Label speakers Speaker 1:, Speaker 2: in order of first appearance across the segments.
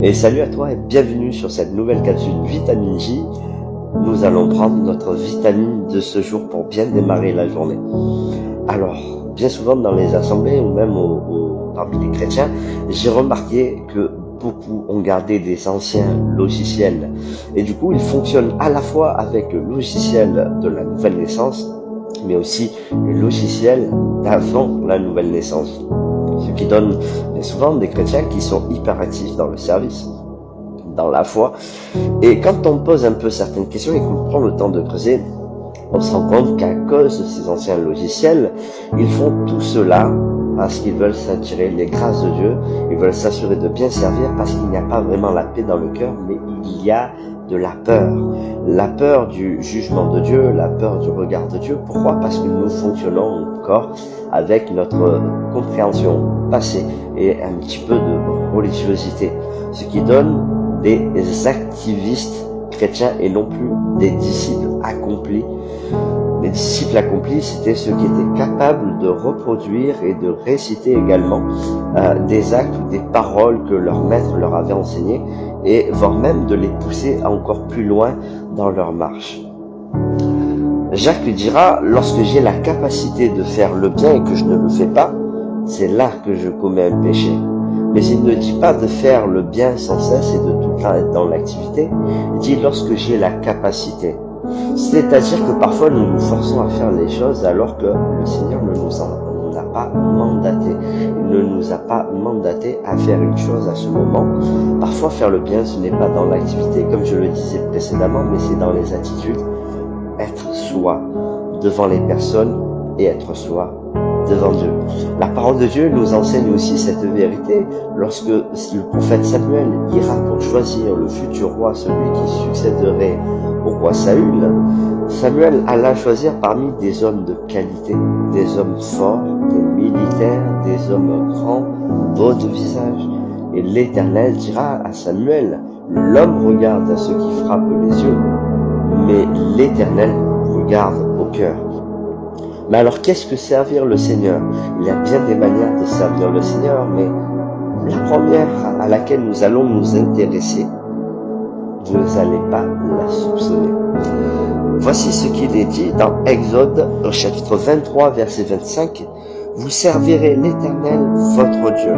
Speaker 1: Et salut à toi et bienvenue sur cette nouvelle capsule Vitamine J. Nous allons prendre notre vitamine de ce jour pour bien démarrer la journée. Alors, bien souvent dans les assemblées ou même parmi les chrétiens, j'ai remarqué que beaucoup ont gardé des anciens logiciels. Et du coup, ils fonctionnent à la fois avec le logiciel de la nouvelle naissance, mais aussi le logiciel d'avant la nouvelle naissance. Ce qui donne bien souvent des chrétiens qui sont hyperactifs dans le service, dans la foi. Et quand on pose un peu certaines questions et qu'on prend le temps de creuser, on se rend compte qu'à cause de ces anciens logiciels, ils font tout cela parce qu'ils veulent s'attirer les grâces de Dieu, ils veulent s'assurer de bien servir parce qu'il n'y a pas vraiment la paix dans le cœur, mais il y a de la peur du jugement de Dieu, la peur du regard de Dieu. Pourquoi? Parce que nous fonctionnons encore avec notre compréhension passée et un petit peu de religiosité, ce qui donne des activistes chrétiens et non plus des disciples accomplis. Les disciples accomplis, c'était ceux qui étaient capables de reproduire et de réciter également des actes ou des paroles que leur maître leur avait enseignées, et voire même de les pousser encore plus loin dans leur marche. Jacques lui dira: lorsque j'ai la capacité de faire le bien et que je ne le fais pas, c'est là que je commets un péché. Mais il ne dit pas de faire le bien sans cesse et de tout le temps être dans l'activité. Il dit lorsque j'ai la capacité. C'est-à-dire que parfois nous nous forçons à faire les choses alors que le Seigneur ne nous a pas mandaté. Il ne nous a pas mandaté à faire une chose à ce moment. Parfois faire le bien, ce n'est pas dans l'activité, comme je le disais précédemment, mais c'est dans les attitudes. Être soi devant les personnes et être soi devant Dieu. La parole de Dieu nous enseigne aussi cette vérité lorsque le prophète Samuel ira pour choisir le futur roi, celui qui succéderait au roi Saül. Samuel alla choisir parmi des hommes de qualité, des hommes forts, des militaires, des hommes grands, beaux de visage. Et l'Éternel dira à Samuel: l'homme regarde à ce qui frappe les yeux, mais l'Éternel regarde au cœur. Mais alors, qu'est-ce que servir le Seigneur? Il y a bien des manières de servir le Seigneur, mais la première à laquelle nous allons nous intéresser, vous n'allez pas la soupçonner. Voici ce qu'il est dit dans Exode, au chapitre 23, verset 25. Vous servirez l'Éternel, votre Dieu.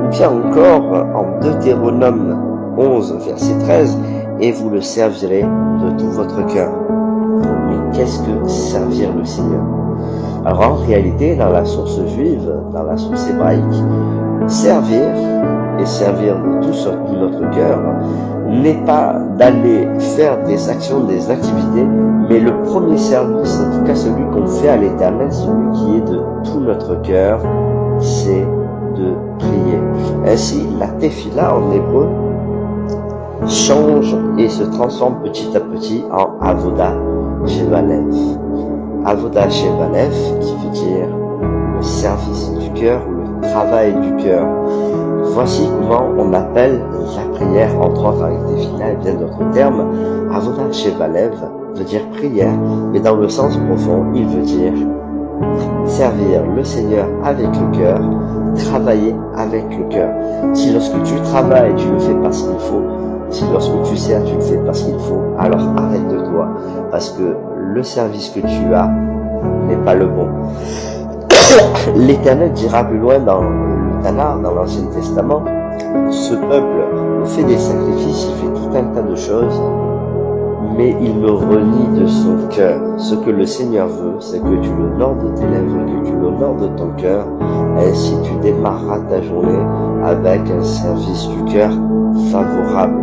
Speaker 1: Ou bien encore en Deutéronome 11, verset 13, et vous le servirez de tout votre cœur. Mais qu'est-ce que servir le Seigneur? Alors en réalité, dans la source juive, dans la source hébraïque, servir et servir de tout notre cœur n'est pas d'aller faire des actions, des activités, mais le premier service, en tout cas celui qu'on fait à l'Éternel, celui qui est de tout notre cœur, c'est de prier. Ainsi, la tefila en hébreu change et se transforme petit à petit en avoda shevalev. Avoda shevalev, qui veut dire le service du cœur ou le travail du cœur. Voici comment on appelle la prière, entre autres avec tefila et bien d'autres termes. Avoda shevalev veut dire prière, mais dans le sens profond, il veut dire servir le Seigneur avec le cœur, travailler avec le cœur. Si lorsque tu travailles, tu le fais parce qu'il faut, si lorsque tu sers, tu le fais parce qu'il faut, alors arrête-toi, parce que le service que tu as n'est pas le bon. L'Éternel dira plus loin dans le Tanakh, dans l'Ancien Testament, ce peuple fait des sacrifices, il fait tout un tas de choses, mais il me renie de son cœur. Ce que le Seigneur veut, c'est que tu l'honores de tes lèvres, que tu l'honores de ton cœur. Ainsi tu démarreras ta journée avec un service du cœur favorable.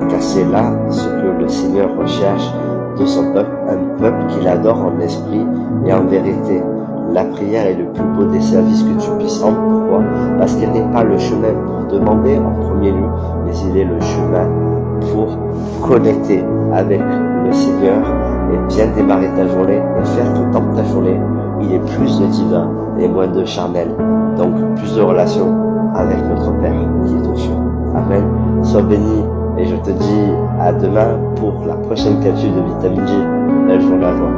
Speaker 1: Car c'est là ce que le Seigneur recherche de son peuple, un peuple qu'il adore en esprit et en vérité. La prière est le plus beau des services que tu puisses rendre. Pourquoi? Parce qu'elle n'est pas le chemin pour demander en premier lieu, mais il est le chemin pour connecter avec le Seigneur et bien démarrer ta journée et faire tout dans ta journée. Il y a plus de divin et moins de charnel. Donc plus de relations avec notre Père qui est aux cieux. Amen. Sois béni et je te dis à demain pour la prochaine capsule de Vitamine J. Belle journée à toi.